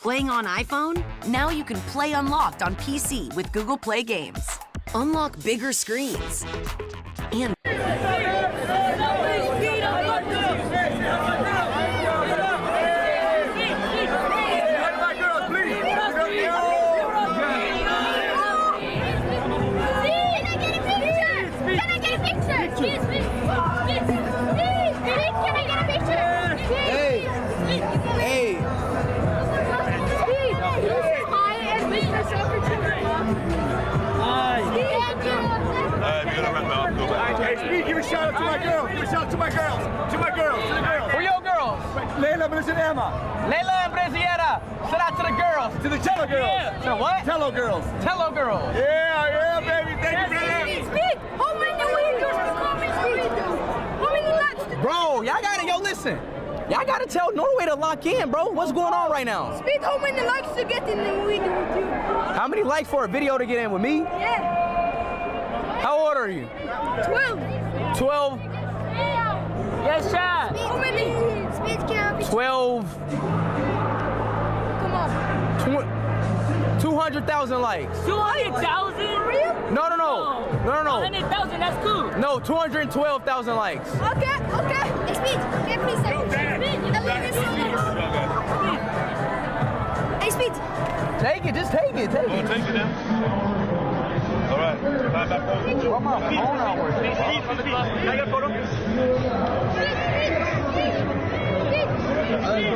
Playing on iPhone? Now you can play Unlocked on PC with Google Play Games. Unlock bigger screens and Give a shout out to my girls. Give a shout out to my girls. To my girls. To the girls. Who your girls? Layla, Melissa, and Emma. Layla and Braziera. Shout out to the girls. To the Tello girls. Yeah. To what? Tello girls. Tello girls. Yeah, baby. Thank you, brother. Speed. How many windows to come in Speed? How many laps? Bro, y'all gotta, listen. Y'all gotta tell Norway to lock in, bro. What's going on right now? Speed, how many likes to get in the window with you? How many likes for a video to get in with me? Yeah. How old are you? 12. 12? Yes, Chad. How many? Speed, can I be 12. Come on. 200,000 likes. 200,000? Real? No. 100,000, that's cool. No, 212,000 likes. Okay. Hey, Speed, get me some. Hey, Speed. Take it, just take it. Take it now. All right. Back up. Come on, phone not working. Can I get a photo?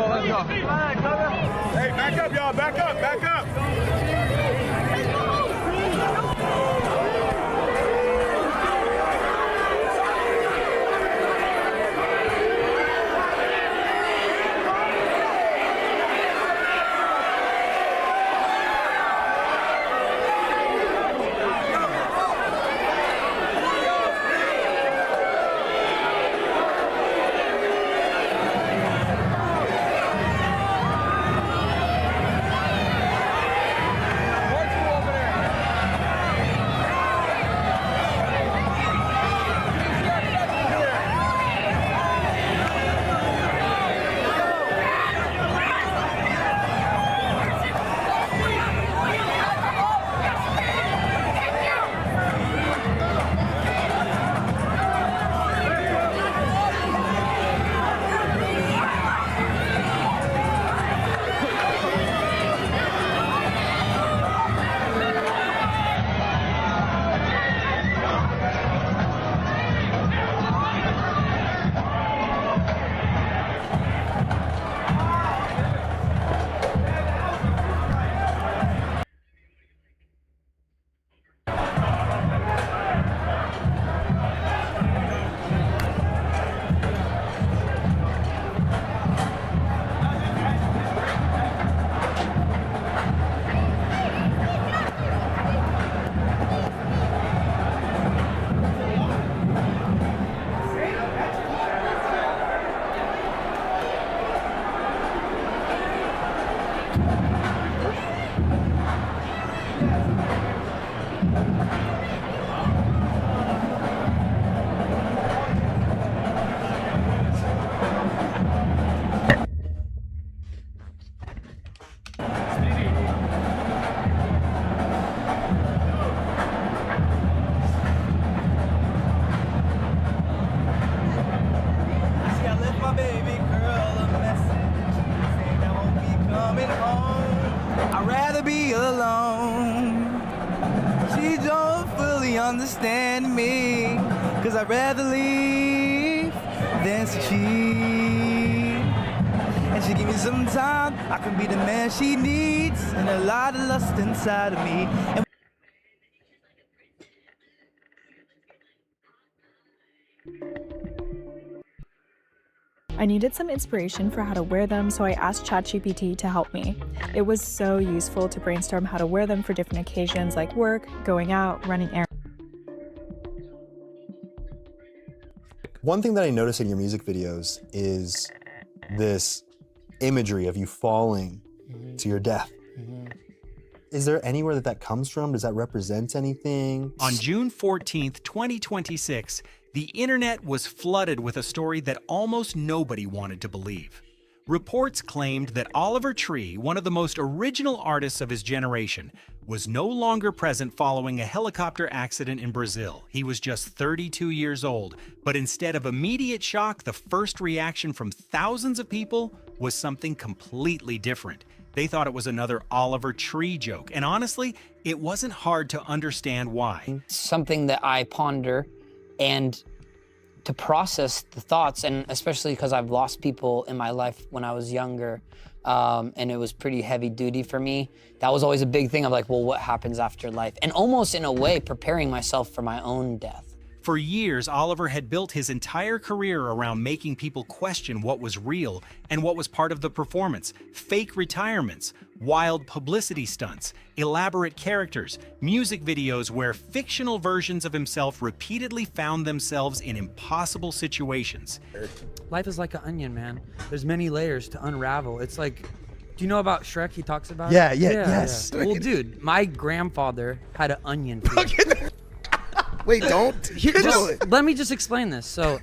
Let's go. Hey, back up, y'all. Back up. Understand me, 'cause I'd rather leave than succeed. And she give me some time, I can be the man she needs, and a lot of lust inside of me. And I needed some inspiration for how to wear them, so I asked ChatGPT to help me. It was so useful to brainstorm how to wear them for different occasions like work, going out, running errands. One thing that I notice in your music videos is this imagery of you falling to your death. Is there anywhere that comes from? Does that represent anything? On June 14th, 2026, the internet was flooded with a story that almost nobody wanted to believe. Reports claimed that Oliver Tree, one of the most original artists of his generation, was no longer present following a helicopter accident in Brazil. He was just 32 years old, but instead of immediate shock, the first reaction from thousands of people was something completely different. They thought it was another Oliver Tree joke, and honestly, it wasn't hard to understand why. Something that I ponder and to process the thoughts, and especially because I've lost people in my life when I was younger, and it was pretty heavy duty for me. That was always a big thing of like, well, what happens after life? And almost in a way, preparing myself for my own death. For years, Oliver had built his entire career around making people question what was real and what was part of the performance. Fake retirements, wild publicity stunts, elaborate characters, music videos where fictional versions of himself repeatedly found themselves in impossible situations. Life is like an onion, man. There's many layers to unravel. It's like, do you know about Shrek? He talks about it? Yes. Well, dude, my grandfather had an onion field. Wait, don't. Let me just explain this. So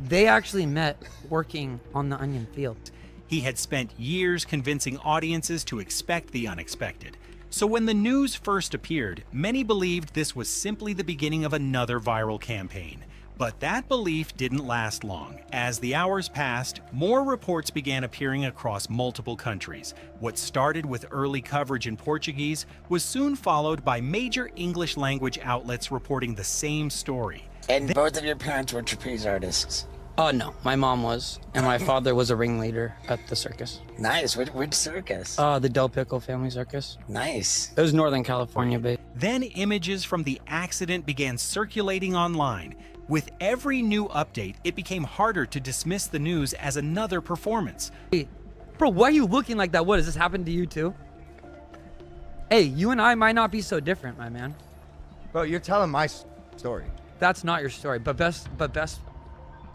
they actually met working on the onion field. He had spent years convincing audiences to expect the unexpected. So when the news first appeared, many believed this was simply the beginning of another viral campaign. But that belief didn't last long. As the hours passed, more reports began appearing across multiple countries. What started with early coverage in Portuguese was soon followed by major English language outlets reporting the same story. And both of your parents were trapeze artists? No, my mom was, and my father was a ringleader at the circus. Nice. Which circus? The Del Pico family circus. Nice. It was Northern California based. Then images from the accident began circulating online. With every new update, it became harder to dismiss the news as another performance. Hey, bro, why are you looking like that? What, does this happen to you too? Hey, you and I might not be so different, my man. Bro, you're telling my story. That's not your story, but best,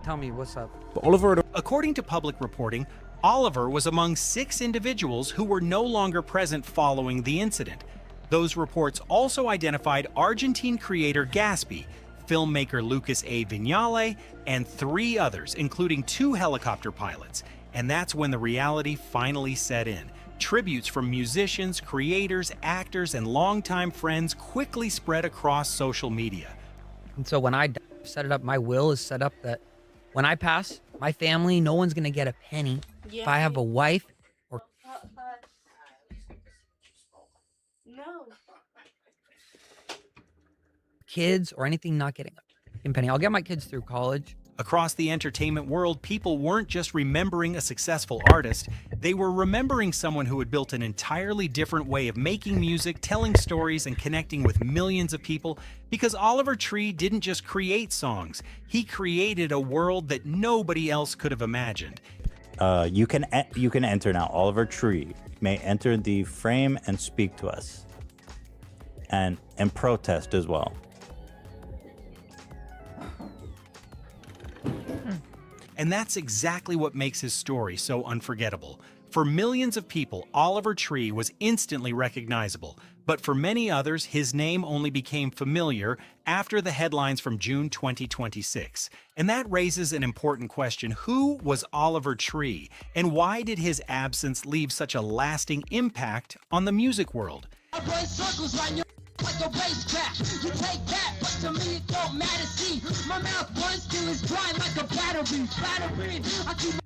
tell me what's up. Oliver. According to public reporting, Oliver was among 6 individuals who were no longer present following the incident. Those reports also identified Argentine creator Gatsby, filmmaker Lucas A. Viñale, and 3 others, including 2 helicopter pilots. And that's when the reality finally set in. Tributes from musicians, creators, actors, and longtime friends quickly spread across social media. And so when I set it up, my will is set up that when I pass, my family, no one's gonna get a penny. Yeah. If I have a wife or kids or anything, not getting a penny. I'll get my kids through college. Across the entertainment world, people weren't just remembering a successful artist, they were remembering someone who had built an entirely different way of making music, telling stories, and connecting with millions of people, because Oliver Tree didn't just create songs, he created a world that nobody else could have imagined. You can enter now. Oliver Tree may enter the frame and speak to us, and protest as well. And that's exactly what makes his story so unforgettable. For millions of people, Oliver Tree was instantly recognizable, but for many others, his name only became familiar after the headlines from June 2026. And that raises an important question: who was Oliver Tree, and why did his absence leave such a lasting impact on the music world? Like a racetrack, you take that, but to me it don't matter. See, my mouth runs till it's dry like a battery.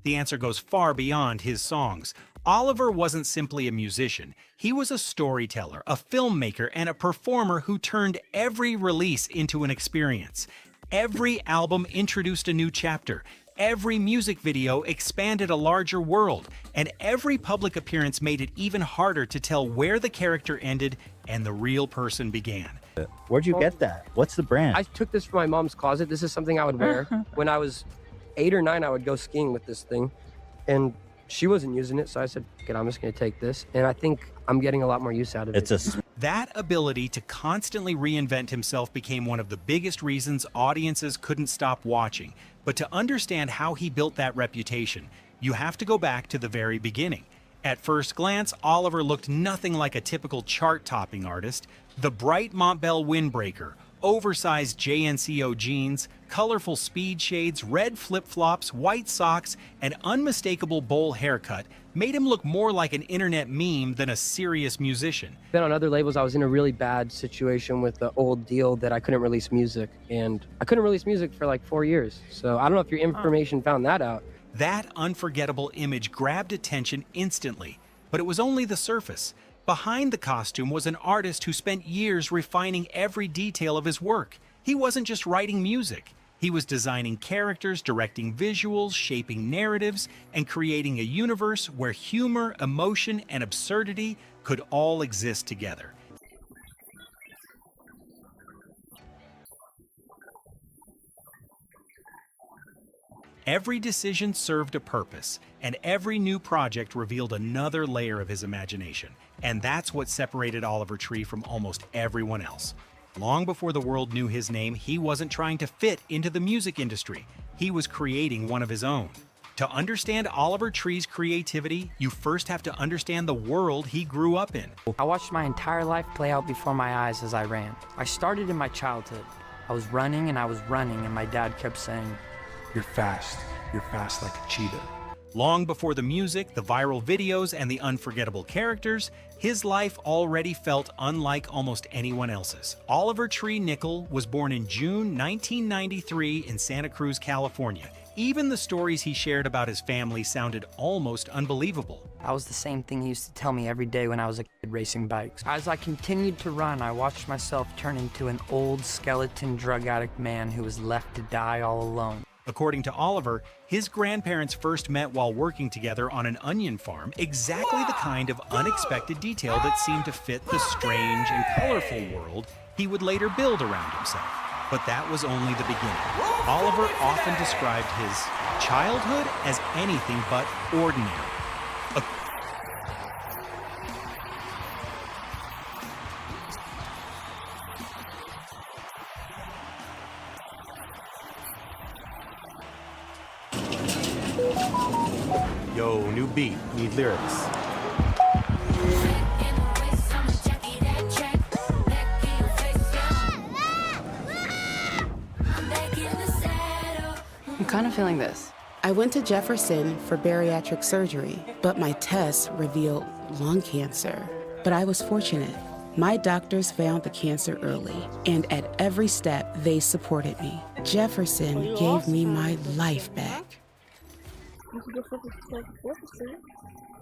The answer goes far beyond his songs. Oliver wasn't simply a musician. He was a storyteller, a filmmaker, and a performer who turned every release into an experience. Every album introduced a new chapter. Every music video expanded a larger world, and every public appearance made it even harder to tell where the character ended and the real person began. Where'd you get that? What's the brand? I took this from my mom's closet. This is something I would wear. When I was 8 or 9, I would go skiing with this thing, and she wasn't using it, so I said, okay, I'm just gonna take this, and I think I'm getting a lot more use out of it. That ability to constantly reinvent himself became one of the biggest reasons audiences couldn't stop watching. But to understand how he built that reputation, you have to go back to the very beginning. At first glance, Oliver looked nothing like a typical chart-topping artist. The bright Montbell windbreaker, Oversized JNCO jeans, colorful speed shades, red flip-flops, white socks, and unmistakable bowl haircut made him look more like an internet meme than a serious musician. Then on other labels, I was in a really bad situation with the old deal that I couldn't release music, and I couldn't release music for like 4 years. So I don't know if your information found that out. That unforgettable image grabbed attention instantly, but it was only the surface. Behind the costume was an artist who spent years refining every detail of his work. He wasn't just writing music. He was designing characters, directing visuals, shaping narratives, and creating a universe where humor, emotion, and absurdity could all exist together. Every decision served a purpose, and every new project revealed another layer of his imagination. And that's what separated Oliver Tree from almost everyone else. Long before the world knew his name, he wasn't trying to fit into the music industry. He was creating one of his own. To understand Oliver Tree's creativity, you first have to understand the world he grew up in. I watched my entire life play out before my eyes as I ran. I started in my childhood. I was running, and my dad kept saying, "You're fast. You're fast like a cheetah." Long before the music, the viral videos, and the unforgettable characters, his life already felt unlike almost anyone else's. Oliver Tree Nickel was born in June 1993 in Santa Cruz, California. Even the stories he shared about his family sounded almost unbelievable. That was the same thing he used to tell me every day when I was a kid racing bikes. As I continued to run, I watched myself turn into an old skeleton drug addict man who was left to die all alone. According to Oliver, his grandparents first met while working together on an onion farm, exactly the kind of unexpected detail that seemed to fit the strange and colorful world he would later build around himself. But that was only the beginning. Oliver often described his childhood as anything but ordinary. Yo, new beat, need lyrics. I'm kind of feeling this. I went to Jefferson for bariatric surgery, but my tests revealed lung cancer. But I was fortunate. My doctors found the cancer early, and at every step, they supported me. Jefferson gave me my life back.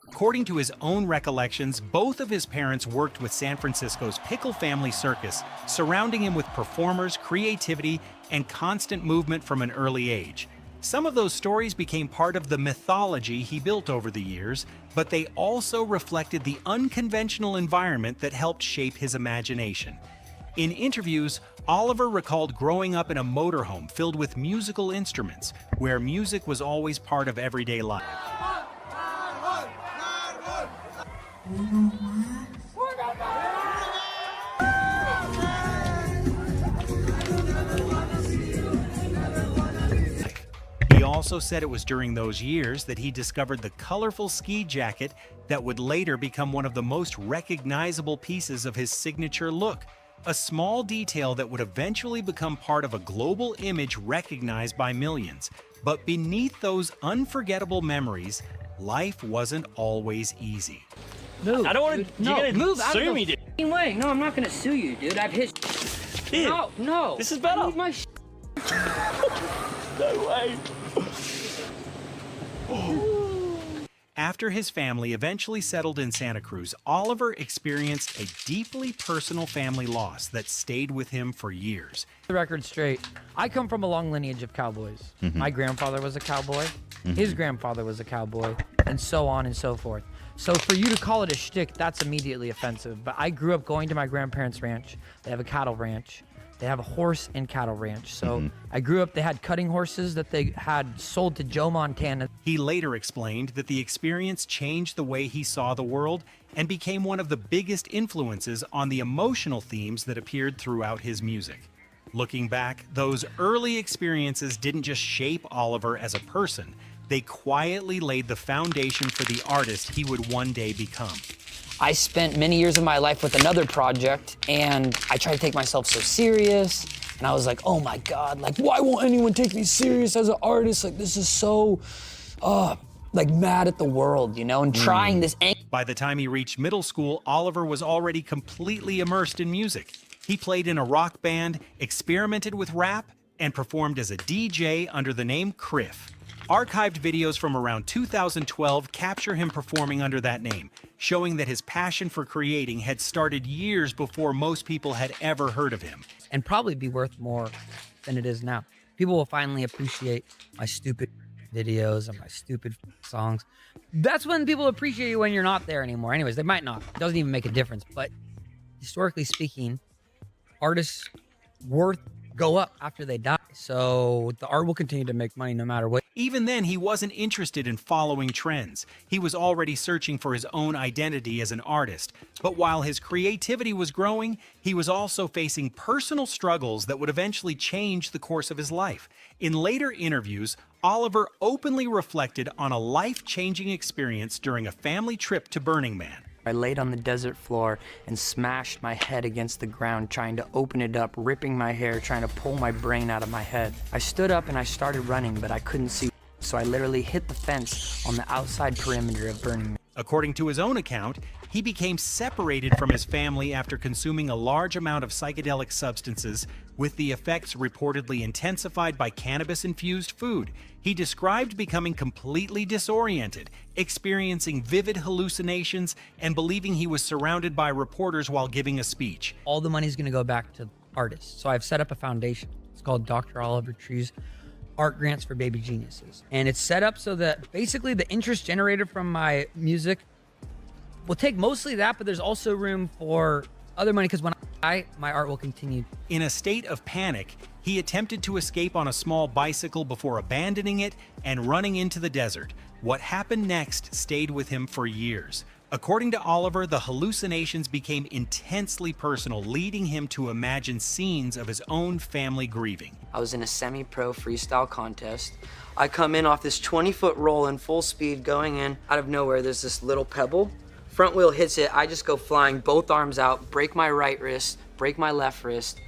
According to his own recollections, both of his parents worked with San Francisco's Pickle Family Circus, surrounding him with performers, creativity, and constant movement from an early age. Some of those stories became part of the mythology he built over the years, but they also reflected the unconventional environment that helped shape his imagination. In interviews, Oliver recalled growing up in a motorhome filled with musical instruments, where music was always part of everyday life. He also said it was during those years that he discovered the colorful ski jacket that would later become one of the most recognizable pieces of his signature look. A small detail that would eventually become part of a global image recognized by millions. But beneath those unforgettable memories, life wasn't always easy. I don't want to. No, you're gonna move out sue of the me, dude. f***ing way. No, I'm not gonna sue you, dude. I've hit. Dude, No. This is better. I need my No way. After his family eventually settled in Santa Cruz, Oliver experienced a deeply personal family loss that stayed with him for years. The record straight. I come from a long lineage of cowboys. My grandfather was a cowboy. His grandfather was a cowboy, and so on and so forth. So for you to call it a shtick, that's immediately offensive. But I grew up going to my grandparents' ranch. They have a cattle ranch. They have a horse and cattle ranch. So I grew up, they had cutting horses that they had sold to Joe Montana. He later explained that the experience changed the way he saw the world and became one of the biggest influences on the emotional themes that appeared throughout his music. Looking back, those early experiences didn't just shape Oliver as a person, they quietly laid the foundation for the artist he would one day become. I spent many years of my life with another project, and I tried to take myself so serious, and I was like, oh my God, like, why won't anyone take me serious as an artist? Like, this is so, like, mad at the world, you know, and trying this. By the time he reached middle school, Oliver was already completely immersed in music. He played in a rock band, experimented with rap, and performed as a DJ under the name Criff. Archived videos from around 2012 capture him performing under that name, showing that his passion for creating had started years before most people had ever heard of him. And probably be worth more than it is now. People will finally appreciate my stupid videos and my stupid songs. That's when people appreciate you when you're not there anymore. Anyways, they might not. It doesn't even make a difference. But historically speaking, artists' worth go up after they die. So the art will continue to make money no matter what. Even then, he wasn't interested in following trends. He was already searching for his own identity as an artist. But while his creativity was growing, he was also facing personal struggles that would eventually change the course of his life. In later interviews, Oliver openly reflected on a life-changing experience during a family trip to Burning Man. I laid on the desert floor and smashed my head against the ground, trying to open it up, ripping my hair, trying to pull my brain out of my head. I stood up and I started running, but I couldn't see, so I literally hit the fence on the outside perimeter of Burning Man. According to his own account, he became separated from his family after consuming a large amount of psychedelic substances, with the effects reportedly intensified by cannabis-infused food. He described becoming completely disoriented, experiencing vivid hallucinations, and believing he was surrounded by reporters while giving a speech. All the money's gonna go back to artists. So I've set up a foundation. It's called Dr. Oliver Tree's Art Grants for Baby Geniuses. And it's set up so that basically the interest generated from my music will take mostly that, but there's also room for other money, because when my art will continue. In a state of panic, he attempted to escape on a small bicycle before abandoning it and running into the desert. What happened next stayed with him for years. According to Oliver, the hallucinations became intensely personal, leading him to imagine scenes of his own family grieving. I was in a semi-pro freestyle contest. I come in off this 20-foot roll in full speed, going in. Out of nowhere, there's this little pebble. Front wheel hits it, I just go flying, both arms out, break my right wrist, break my left wrist.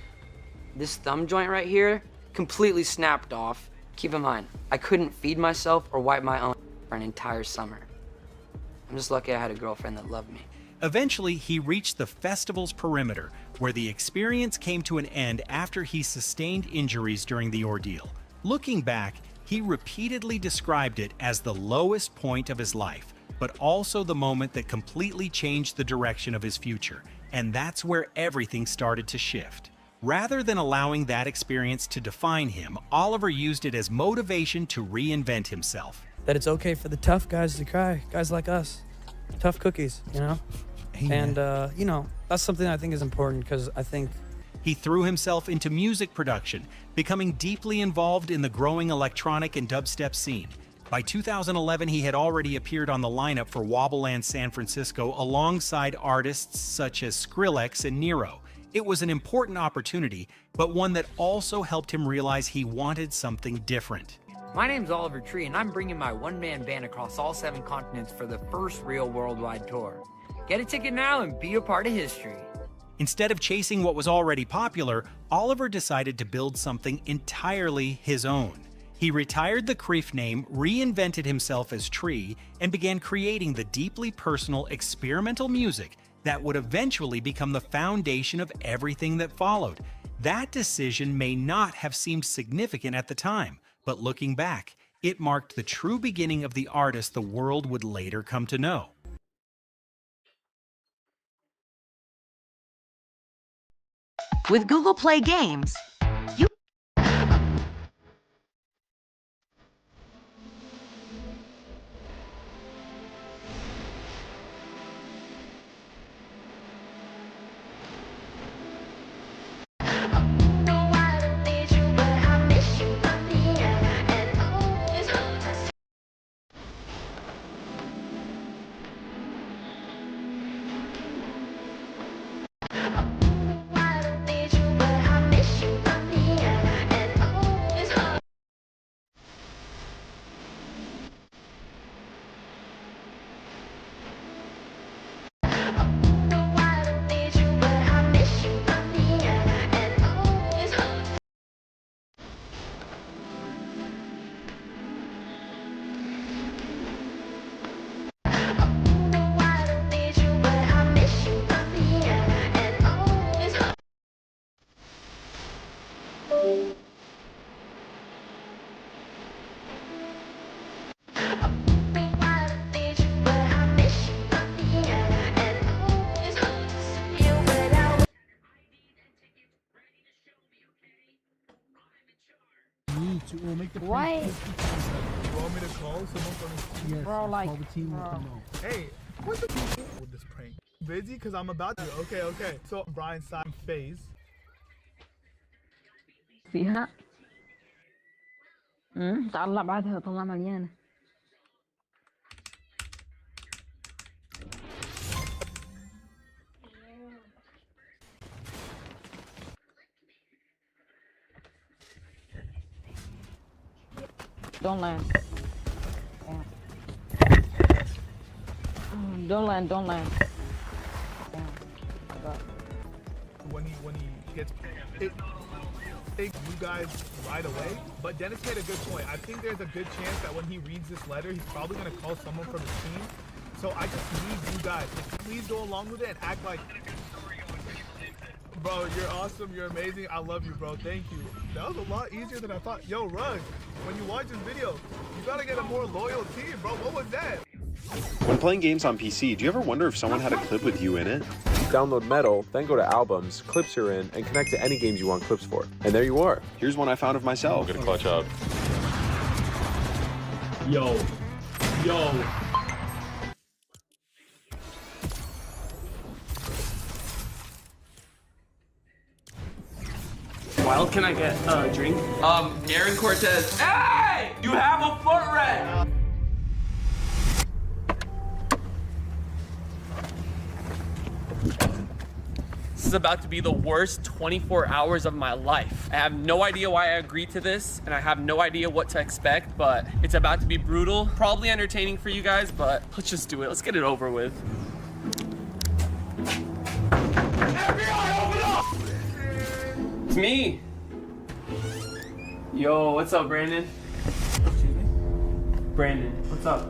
This thumb joint right here completely snapped off. Keep in mind, I couldn't feed myself or wipe my own for an entire summer. I'm just lucky I had a girlfriend that loved me. Eventually, he reached the festival's perimeter, where the experience came to an end after he sustained injuries during the ordeal. Looking back, he repeatedly described it as the lowest point of his life, but also the moment that completely changed the direction of his future. And that's where everything started to shift. Rather than allowing that experience to define him, Oliver used it as motivation to reinvent himself. That it's okay for the tough guys to cry, guys like us. Tough cookies, you know? Amen. And, you know, that's something I think is important, because I think he threw himself into music production, becoming deeply involved in the growing electronic and dubstep scene. By 2011, he had already appeared on the lineup for Wobbleland San Francisco alongside artists such as Skrillex and Nero. It was an important opportunity, but one that also helped him realize he wanted something different. My name's Oliver Tree, and I'm bringing my one-man band across all 7 continents for the first real worldwide tour. Get a ticket now and be a part of history. Instead of chasing what was already popular, Oliver decided to build something entirely his own. He retired the Criff name, reinvented himself as Tree, and began creating the deeply personal experimental music that would eventually become the foundation of everything that followed. That decision may not have seemed significant at the time, but looking back, it marked the true beginning of the artist the world would later come to know. With Google Play Games, What? You want me to call someone from the team? Bro, like, Hey, what's the people with this prank? Busy? Because I'm about to. Okay. So, Brian Simon FaZe. فيها طلع بعدها طلع مليانة. Don't land. Don't land. When he gets it, you guys right away. But Dennis made a good point. I think there's a good chance that when he reads this letter, he's probably gonna call someone from his team. So I just need you guys to please go along with it and act like, bro, you're awesome, you're amazing, I love you, bro, thank you. That was a lot easier than I thought. Yo, Rug, when you watch this video, you gotta get a more loyal team, bro. What was that? When playing games on PC, do you ever wonder if someone had a clip with you in it? Download Metal, then go to Albums, Clips you're in, and connect to any games you want clips for. And there you are. Here's one I found of myself. I'm gonna clutch up. Yo. Wild, can I get a drink? Aaron Cortez. Hey! You have a foot red! This is about to be the worst 24 hours of my life. I have no idea why I agreed to this, and I have no idea what to expect, but it's about to be brutal. Probably entertaining for you guys, but let's just do it. Let's get it over with. FBI, open up! It's me. Yo, what's up, Brandon? Excuse me? Brandon, what's up?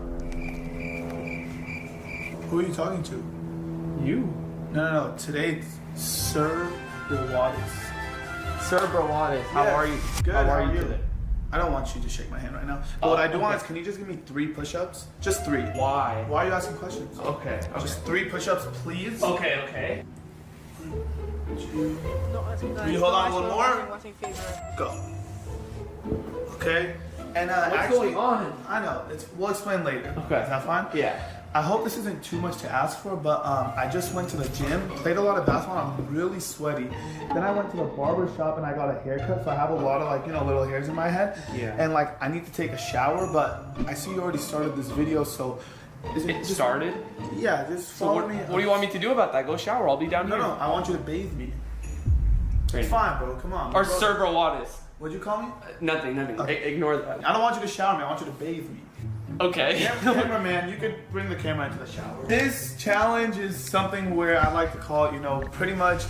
Who are you talking to? You. No. Today, Sir Brawadis. Sir Brawadis, how are you? Good. How are you today? I don't want you to shake my hand right now. But what I do want is, can you just give me 3 push-ups? Just 3. Why? Why are you asking questions? Okay. Just 3 push-ups, please. Okay. Can you hold on a little more? Go. Okay. And what's going on? I know. We'll explain later. Okay. Is that fine? Yeah. I hope this isn't too much to ask for, but I just went to the gym, played a lot of basketball, I'm really sweaty. Then I went to the barber shop and I got a haircut, so I have a lot of little hairs in my head. Yeah. And I need to take a shower, but I see you already started this video, so It started? Yeah, just follow me. What do you want me to do about that? Go shower. I'll be down here. No, I want you to bathe me. It's fine, bro. Come on. Or Sir Brawadis. What'd you call me? Nothing. Okay. Ignore that. I don't want you to shower me. I want you to bathe me. Okay. Cameraman, you could bring the camera into the shower. This challenge is something where I like to call it, pretty much.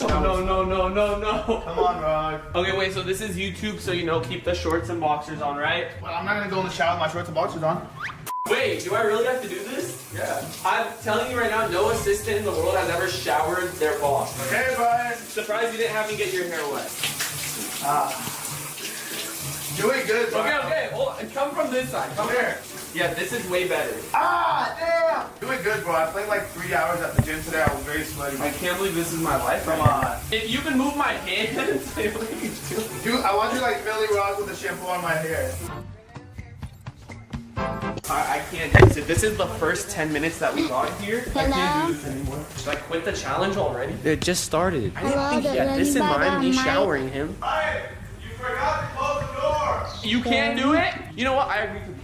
No. Come on, Rog. Okay, wait, so this is YouTube, so keep the shorts and boxers on, right? Well, I'm not gonna go in the shower with my shorts and boxers on. Wait, do I really have to do this? Yeah. I'm telling you right now, no assistant in the world has ever showered their boss. Okay, Brian. Surprised you didn't have me get your hair wet. Doing good, Brian. Okay, hold on. Come from this side. Come here. Yeah, this is way better. Damn! Doing good, bro. I played 3 hours at the gym today. I was very sweaty. I can't believe this is my life. Come on. If you can move my hands, what are you doing? Dude, I want you like Billy Ross with the shampoo on my hair. I can't do this. If this is the first 10 minutes that we got here, I can't do this anymore. Should I quit the challenge already? It just started. I didn't think he had this in mind, me showering him. Hey, you forgot to close the door. You can't do it? You know what? I agree to the challenge.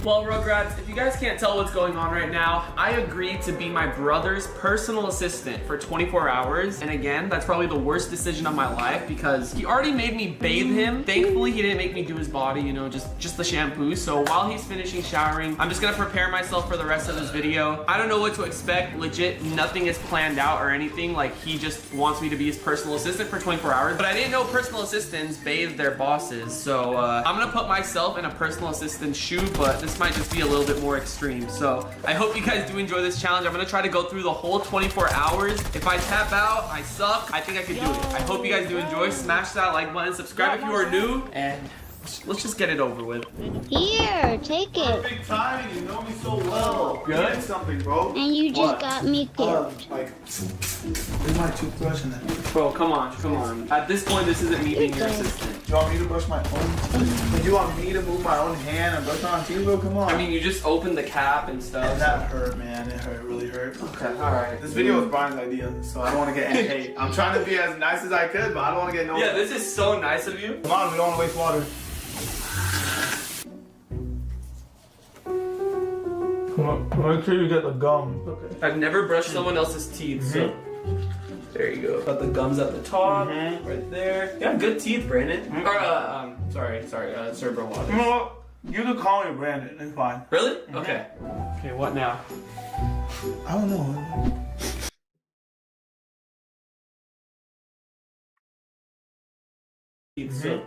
Well, Rugrats, if you guys can't tell what's going on right now, I agreed to be my brother's personal assistant for 24 hours. And again, that's probably the worst decision of my life because he already made me bathe him. Thankfully, he didn't make me do his body, just the shampoo. So while he's finishing showering, I'm just gonna prepare myself for the rest of this video. I don't know what to expect. Legit, nothing is planned out or anything. He just wants me to be his personal assistant for 24 hours. But I didn't know personal assistants bathe their bosses. So I'm gonna put myself in a personal assistant's shoe, but this might just be a little bit more extreme. So I hope you guys do enjoy this challenge. I'm gonna try to go through the whole 24 hours. If I tap out, I suck. I think I can do it. I hope you guys do enjoy. Smash that like button, subscribe if you are new, and Let's just get it over with. Here, take it. Perfect timing. You know me so well. Good? Get something, bro. And you just What? got me a gift. Where's my toothbrush and that? Bro, come on. At this point, this isn't me being your assistant. You want me to brush my own? You want me to move my own hand and brush my own teeth, bro? Come on. I mean, you just opened the cap and stuff. And that hurt, man. It hurt. It really hurt. Okay, alright. This video was Brian's idea, so I don't want to get any hate. I'm trying to be as nice as I could, but I don't want to get no. Yeah, this is so nice of you. Come on, we don't want to waste water. Come on, make sure you get the gum. Okay. I've never brushed someone else's teeth, so. There you go. Got the gums at the top, right there. You got good teeth, Brandon. Or, sorry, Cerebral Waters. You know what? You can call me Brandon. It's fine. Really? Okay. Okay, what now? I don't know. So,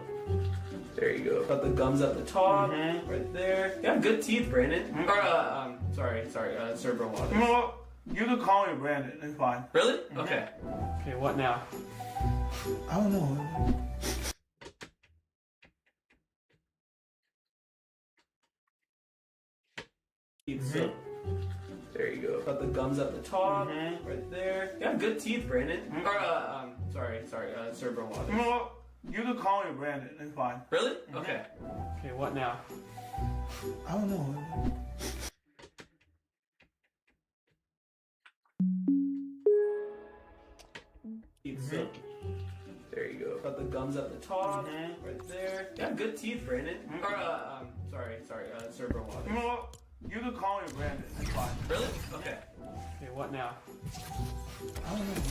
there you go. Got the gums at the top, right there. You got good teeth, Brandon. Or, sorry, Cerebral Waters. You know what? You can call me Brandon. It's fine. Really? Okay. Okay, what now? I don't know. So, there you go. Got the gums at the top, right there. You got good teeth, Brandon. Or, sorry, Cerebral Waters. You know what? You can call me Brandon. It's fine. Really? Okay. Okay, what now? I don't know. So, there you go. Got the gums at the top, right there. You got good teeth, Brandon. Or, sorry, Cerebral Waters. You know what? You can call me Brandon. It's fine. Really? Okay. Okay, what now? I don't know.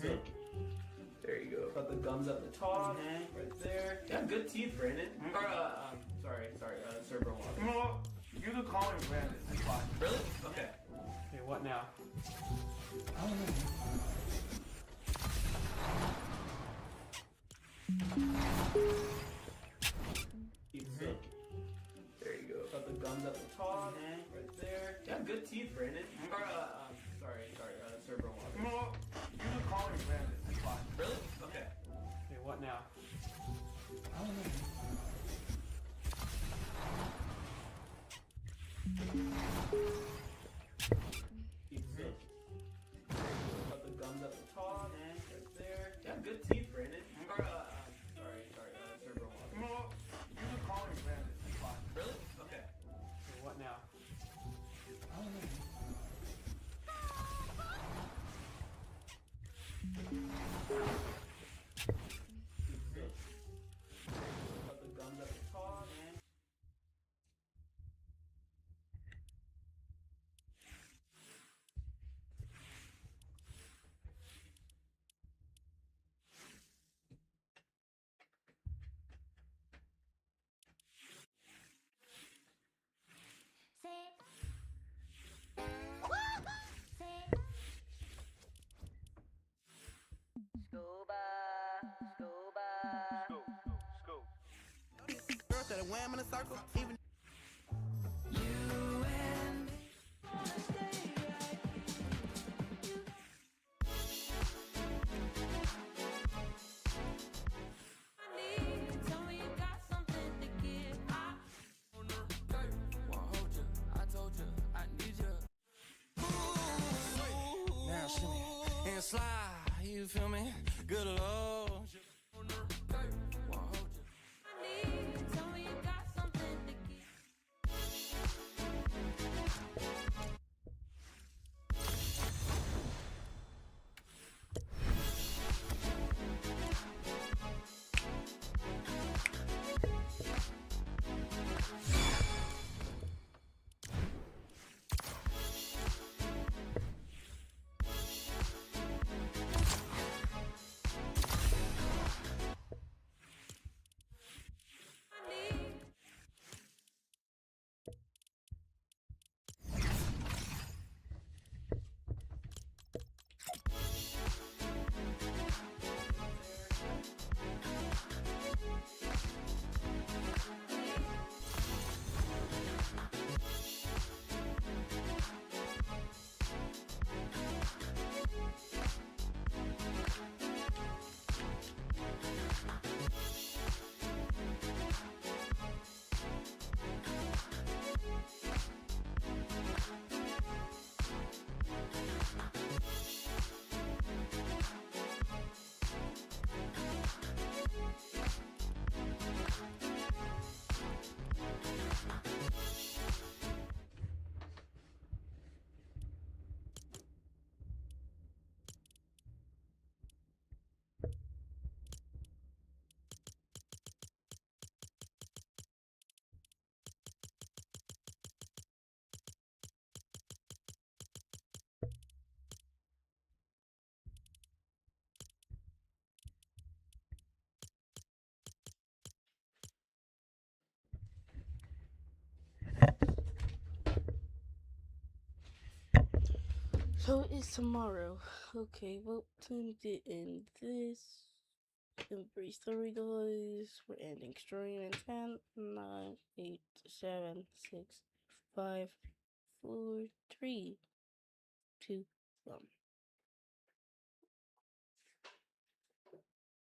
So, there you go. Got the gums at the top, right there. You got good teeth, Brandon. Or, sorry, Cerebral Waters. You know what? You can call me Brandon. It's fine. Really? Okay. Okay, what now? I don't know. So, there you go. Got the gums at the top, right there. You got good teeth, Brandon. Or, sorry, Cerebral Waters. You know what? You can call me Brandon. It's fine. Really? Okay. Okay, what now? I don't know. Got the gums at the top, right there. You got good teeth, Brandon. Or, sorry, Cerebral Waters. You know what? You can call me Brandon. It's fine. Really? Okay. Okay, what now? I don't know. Got the gums at the top. Wham in a circle, even now shimmy and slide, you feel me? Good Lord. So it's tomorrow. Okay, what time to end this? Embrace story, guys. We're ending stream in 10, 9, 8, 7, 6, 5, 4, 3, 2, 1.